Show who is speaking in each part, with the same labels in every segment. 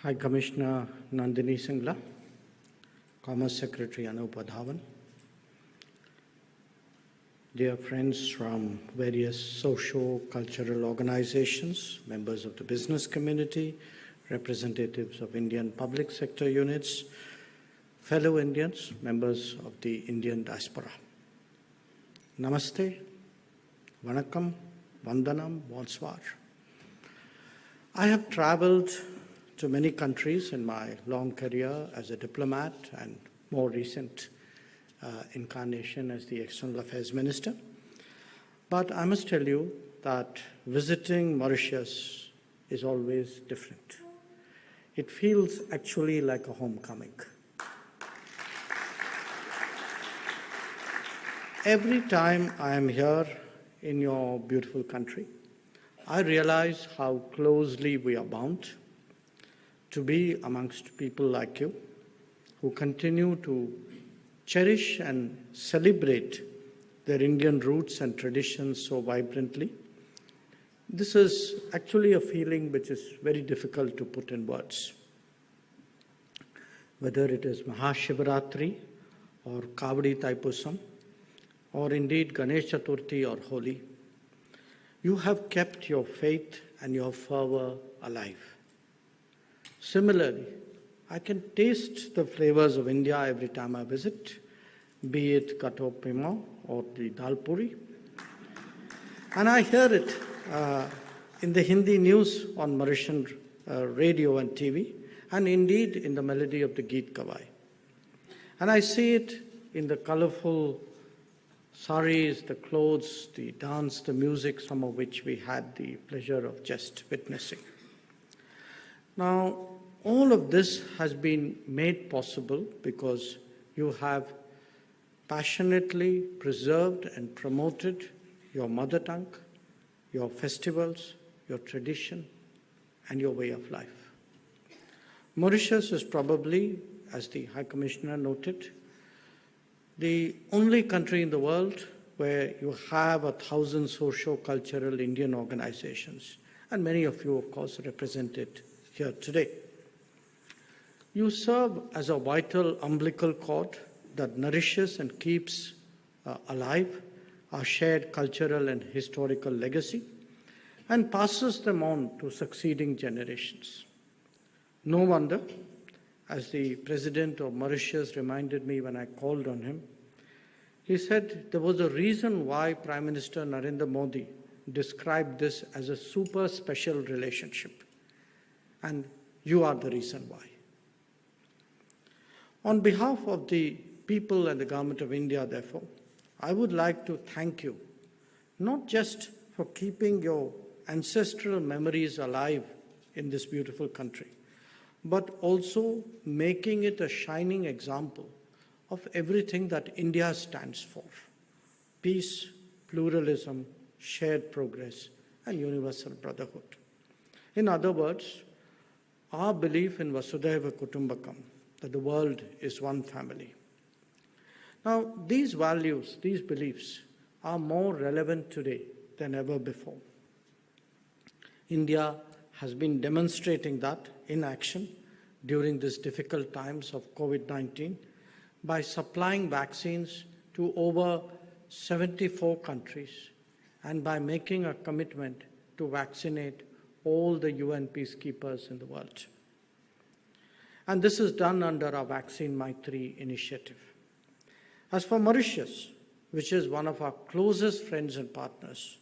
Speaker 1: High Commissioner Nandini Singla, Commerce Secretary Anup Adhavan, dear friends from various socio-cultural organizations, members of the business community, representatives of Indian public sector units, fellow Indians, members of the Indian Diaspora. Namaste, Vanakkam, Vandanam, Bonsoir. I have traveled to many countries in my long career as a diplomat and more recent incarnation as the External Affairs Minister. But I must tell you that visiting Mauritius is always different. It feels actually like a homecoming. Every time I am here in your beautiful country, I realize how closely we are bound to be amongst people like you who continue to cherish and celebrate their Indian roots and traditions so vibrantly. This is actually a feeling which is very difficult to put in words. Whether it is Mahashivaratri or Kavadi Thaipusam, or indeed Ganesh Chaturthi or Holi, you have kept your faith and your fervor alive. Similarly, I can taste the flavors of India every time I visit, be it Kato Pima or the Dal Puri. And I hear it in the Hindi news on Mauritian radio and TV, and indeed in the melody of the Geet Kawai. And I see it in the colorful saris, the clothes, the dance, the music, some of which we had the pleasure of just witnessing. Now, all of this has been made possible because you have passionately preserved and promoted your mother tongue, your festivals, your tradition, and your way of life. Mauritius is probably, as the High Commissioner noted, the only country in the world where you have 1,000 socio-cultural Indian organizations, and many of you, of course, represented here today. You serve as a vital umbilical cord that nourishes and keeps alive our shared cultural and historical legacy and passes them on to succeeding generations. No wonder, as the President of Mauritius reminded me when I called on him, he said there was a reason why Prime Minister Narendra Modi described this as a super special relationship, and you are the reason why. On behalf of the people and the Government of India, therefore, I would like to thank you, not just for keeping your ancestral memories alive in this beautiful country, but also making it a shining example of everything that India stands for: peace, pluralism, shared progress, and universal brotherhood. In other words, our belief in Vasudhaiva Kutumbakam, that the world is one family. Now, these values, these beliefs are more relevant today than ever before. India has been demonstrating that in action during these difficult times of COVID-19 by supplying vaccines to over 74 countries and by making a commitment to vaccinate all the UN peacekeepers in the world. And this is done under our Vaccine Maitri initiative. As for Mauritius, which is one of our closest friends and partners,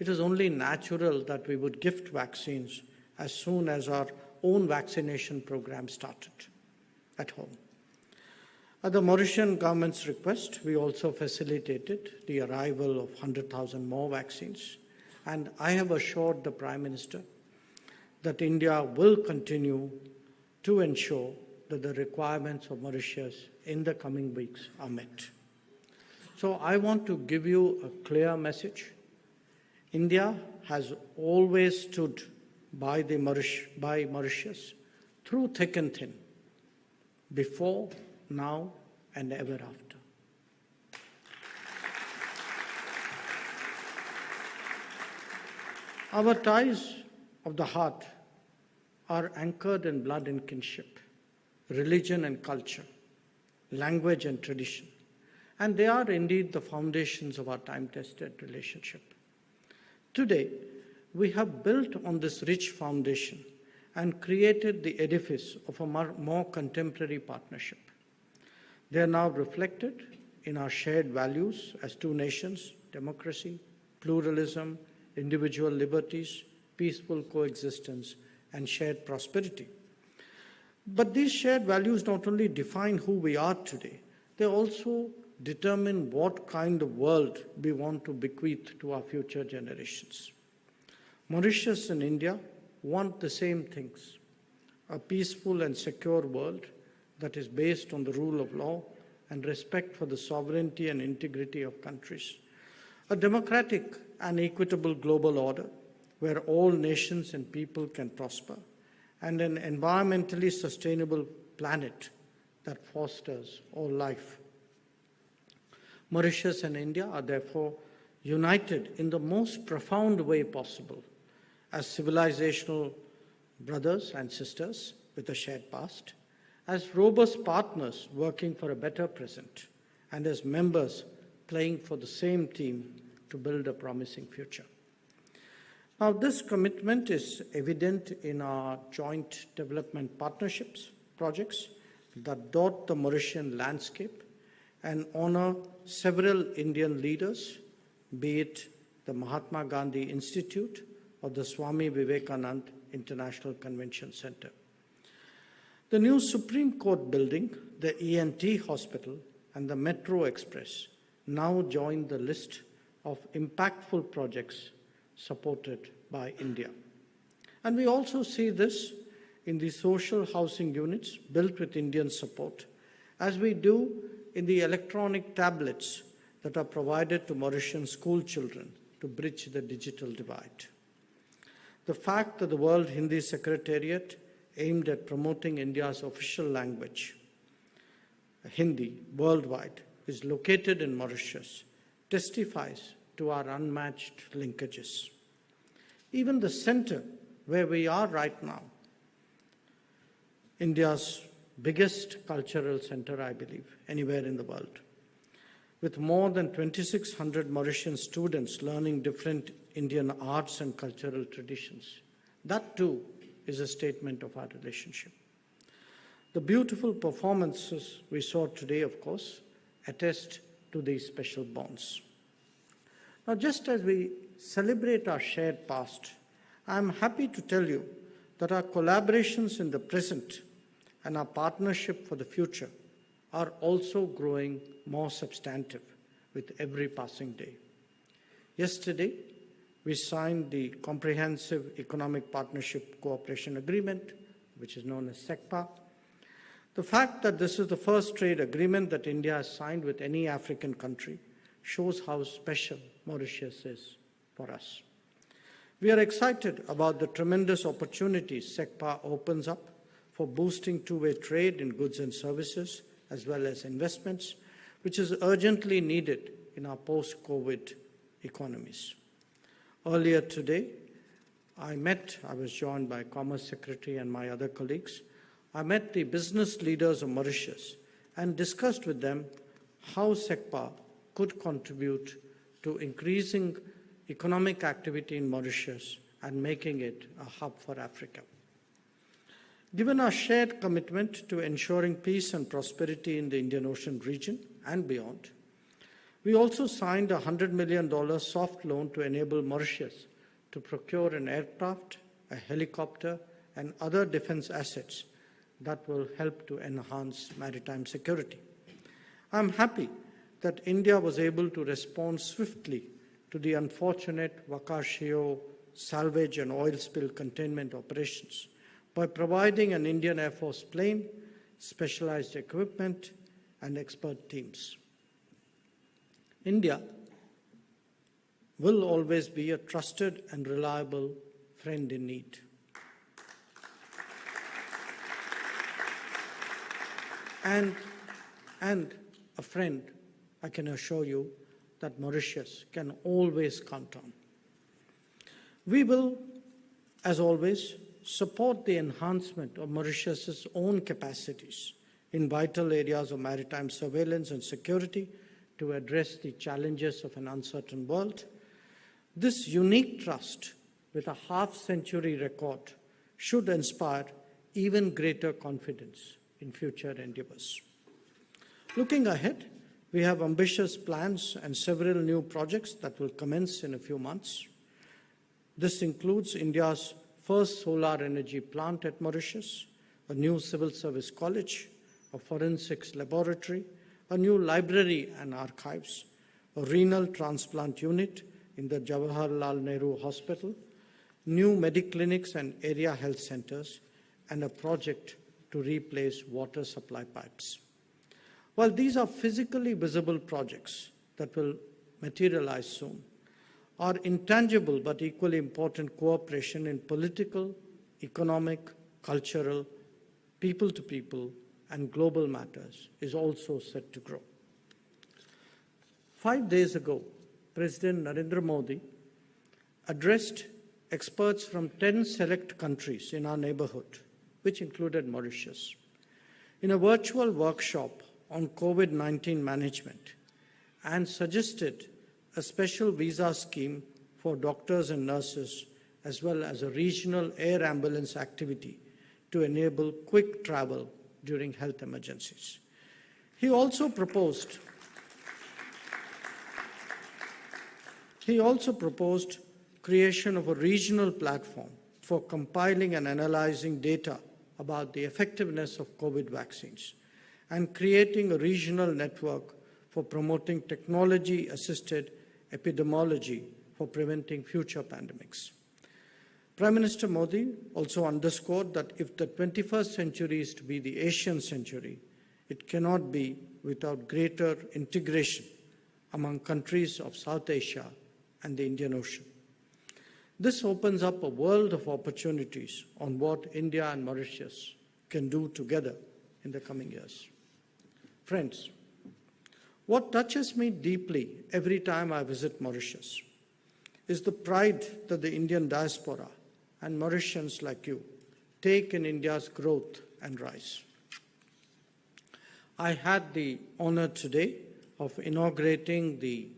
Speaker 1: it is only natural that we would gift vaccines as soon as our own vaccination program started at home. At the Mauritian government's request, we also facilitated the arrival of 100,000 more vaccines, and I have assured the Prime Minister that India will continue to ensure that the requirements of Mauritius in the coming weeks are met. So I want to give you a clear message. India has always stood by Mauritius through thick and thin, before, now, and ever after. Our ties of the heart are anchored in blood and kinship, religion and culture, language and tradition, and they are indeed the foundations of our time-tested relationship. Today, we have built on this rich foundation and created the edifice of a more contemporary partnership. They are now reflected in our shared values as two nations: democracy, pluralism, individual liberties, peaceful coexistence, and shared prosperity. But these shared values not only define who we are today, they also determine what kind of world we want to bequeath to our future generations. Mauritius and India want the same things: a peaceful and secure world that is based on the rule of law and respect for the sovereignty and integrity of countries, a democratic and equitable global order where all nations and people can prosper, and an environmentally sustainable planet that fosters all life. Mauritius and India are therefore united in the most profound way possible as civilizational brothers and sisters with a shared past, as robust partners working for a better present, and as members playing for the same team to build a promising future. Now, this commitment is evident in our joint development partnerships projects that dot the Mauritian landscape and honor several Indian leaders, be it the Mahatma Gandhi Institute or the Swami Vivekananda International Convention Center. The new Supreme Court building, the ENT Hospital, and the Metro Express now join the list of impactful projects supported by India. And we also see this in the social housing units built with Indian support, as we do in the electronic tablets that are provided to Mauritian school children to bridge the digital divide. The fact that the World Hindi Secretariat aimed at promoting India's official language, Hindi, worldwide, is located in Mauritius testifies to our unmatched linkages. Even the center where we are right now, India's biggest cultural center, I believe, anywhere in the world, with more than 2,600 Mauritian students learning different Indian arts and cultural traditions. That too is a statement of our relationship. The beautiful performances we saw today, of course, attest to these special bonds. Now, just as we celebrate our shared past, I am happy to tell you that our collaborations in the present and our partnership for the future are also growing more substantive with every passing day. Yesterday, we signed the Comprehensive Economic Partnership Cooperation Agreement, which is known as CECPA. The fact that this is the first trade agreement that India has signed with any African country shows how special Mauritius is for us. We are excited about the tremendous opportunities CECPA opens up for boosting two-way trade in goods and services, as well as investments, which is urgently needed in our post-COVID economies. Earlier today, I was joined by Commerce Secretary and my other colleagues. I met the business leaders of Mauritius and discussed with them how CECPA could contribute to increasing economic activity in Mauritius and making it a hub for Africa. Given our shared commitment to ensuring peace and prosperity in the Indian Ocean region and beyond, we also signed a $100 million soft loan to enable Mauritius to procure an aircraft, a helicopter, and other defense assets that will help to enhance maritime security. I'm happy that India was able to respond swiftly to the unfortunate Wakashio salvage and oil spill containment operations by providing an Indian Air Force plane, specialized equipment, and expert teams. India will always be a trusted and reliable friend in need. And a friend I can assure you that Mauritius can always count on. We will, as always, support the enhancement of Mauritius's own capacities in vital areas of maritime surveillance and security to address the challenges of an uncertain world. This unique trust, with a half-century record, should inspire even greater confidence in future endeavors. Looking ahead, we have ambitious plans and several new projects that will commence in a few months. This includes India's first solar energy plant at Mauritius, a new civil service college, a forensics laboratory, a new library and archives, a renal transplant unit in the Jawaharlal Nehru Hospital, new mediclinics and area health centers, and a project to replace water supply pipes. While these are physically visible projects that will materialize soon, our intangible but equally important cooperation in political, economic, cultural, people-to-people, and global matters is also set to grow. 5 days ago, President Narendra Modi addressed experts from 10 select countries in our neighborhood, which included Mauritius, in a virtual workshop on COVID-19 management, and suggested a special visa scheme for doctors and nurses, as well as a regional air ambulance activity to enable quick travel during health emergencies. He also proposed creation of a regional platform for compiling and analyzing data about the effectiveness of COVID vaccines and creating a regional network for promoting technology-assisted epidemiology for preventing future pandemics. Prime Minister Modi also underscored that if the 21st century is to be the Asian century, it cannot be without greater integration among countries of South Asia and the Indian Ocean. This opens up a world of opportunities on what India and Mauritius can do together in the coming years. Friends, what touches me deeply every time I visit Mauritius is the pride that the Indian diaspora and Mauritians like you take in India's growth and rise. I had the honor today of inaugurating the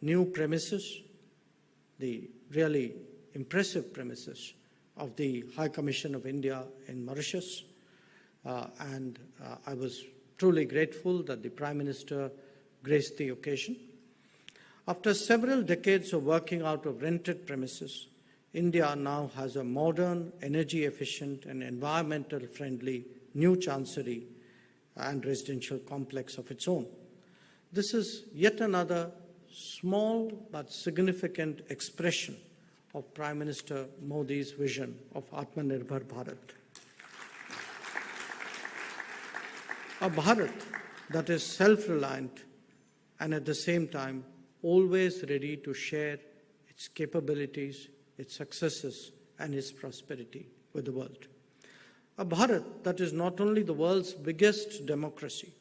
Speaker 1: new premises, the really impressive premises of the High Commission of India in Mauritius, and I was truly grateful that the Prime Minister graced the occasion. After several decades of working out of rented premises, India now has a modern, energy-efficient and environmental-friendly new chancery and residential complex of its own. This is yet another small but significant expression of Prime Minister Modi's vision of Atmanirbhar Bharat. A Bharat that is self-reliant and at the same time always ready to share its capabilities, its successes, and its prosperity with the world. A Bharat that is not only the world's biggest democracy,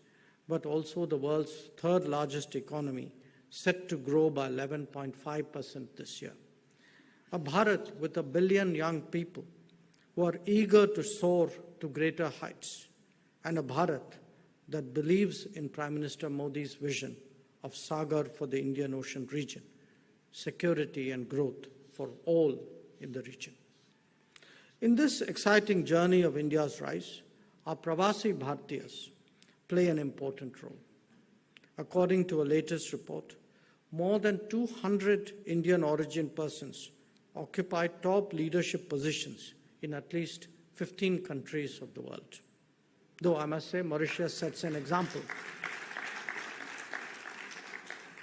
Speaker 1: but also the world's third largest economy, set to grow by 11.5% this year. A Bharat with 1 billion young people who are eager to soar to greater heights, and a Bharat that believes in Prime Minister Modi's vision of Sagar for the Indian Ocean region, security and growth for all in the region. In this exciting journey of India's rise, our Pravasi Bhartiyas play an important role. According to a latest report, more than 200 Indian origin persons occupy top leadership positions in at least 15 countries of the world. Though I must say Mauritius sets an example.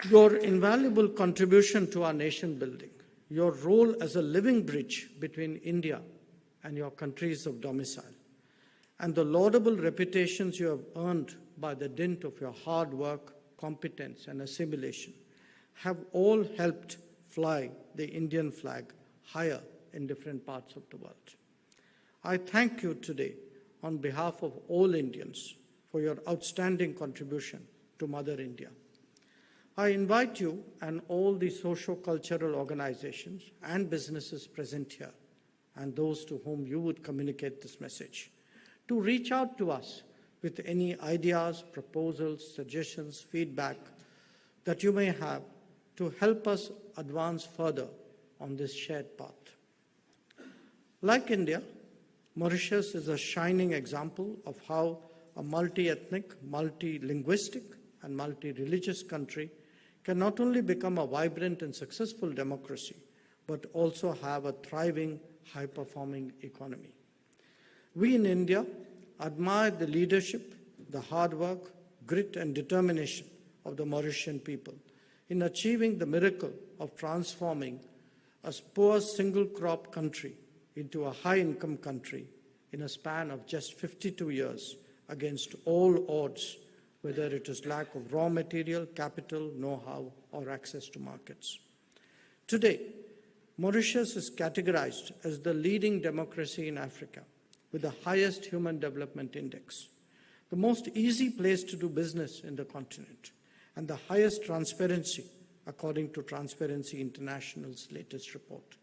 Speaker 1: Your invaluable contribution to our nation building, your role as a living bridge between India and your countries of domicile, and the laudable reputations you have earned by the dint of your hard work, competence, and assimilation have all helped fly the Indian flag higher in different parts of the world. I thank you today on behalf of all Indians for your outstanding contribution to Mother India. I invite you and all the socio-cultural organizations and businesses present here and those to whom you would communicate this message, to reach out to us with any ideas, proposals, suggestions, feedback that you may have to help us advance further on this shared path. Like India, Mauritius is a shining example of how a multi-ethnic, multi-linguistic, and multi-religious country can not only become a vibrant and successful democracy, but also have a thriving, high-performing economy. We in India admire the leadership, the hard work, grit, and determination of the Mauritian people in achieving the miracle of transforming a poor single-crop country into a high-income country in a span of just 52 years against all odds, whether it is lack of raw material, capital, know-how, or access to markets. Today, Mauritius is categorized as the leading democracy in Africa with the highest Human Development Index, the most easy place to do business in the continent, and the highest transparency according to Transparency International's latest report.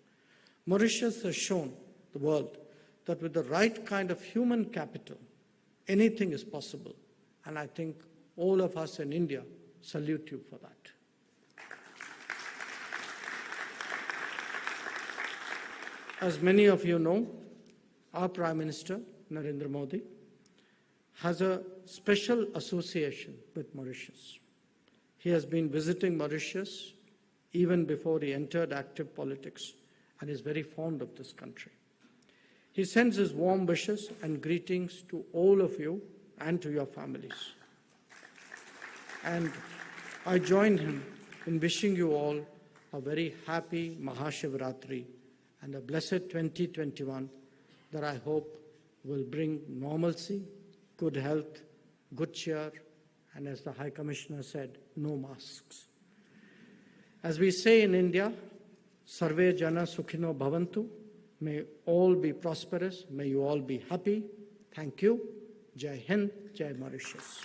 Speaker 1: Mauritius has shown the world that with the right kind of human capital, anything is possible, and I think all of us in India salute you for that. As many of you know, our Prime Minister, Narendra Modi, has a special association with Mauritius. He has been visiting Mauritius even before he entered active politics and is very fond of this country. He sends his warm wishes and greetings to all of you and to your families. And I join him in wishing you all a very happy Mahashivratri and a blessed 2021 that I hope will bring normalcy, good health, good cheer, and as the High Commissioner said, no masks. As we say in India, Sarve Jana Sukhino Bhavantu, may all be prosperous, may you all be happy. Thank you. Jai Hind, Jai Mauritius.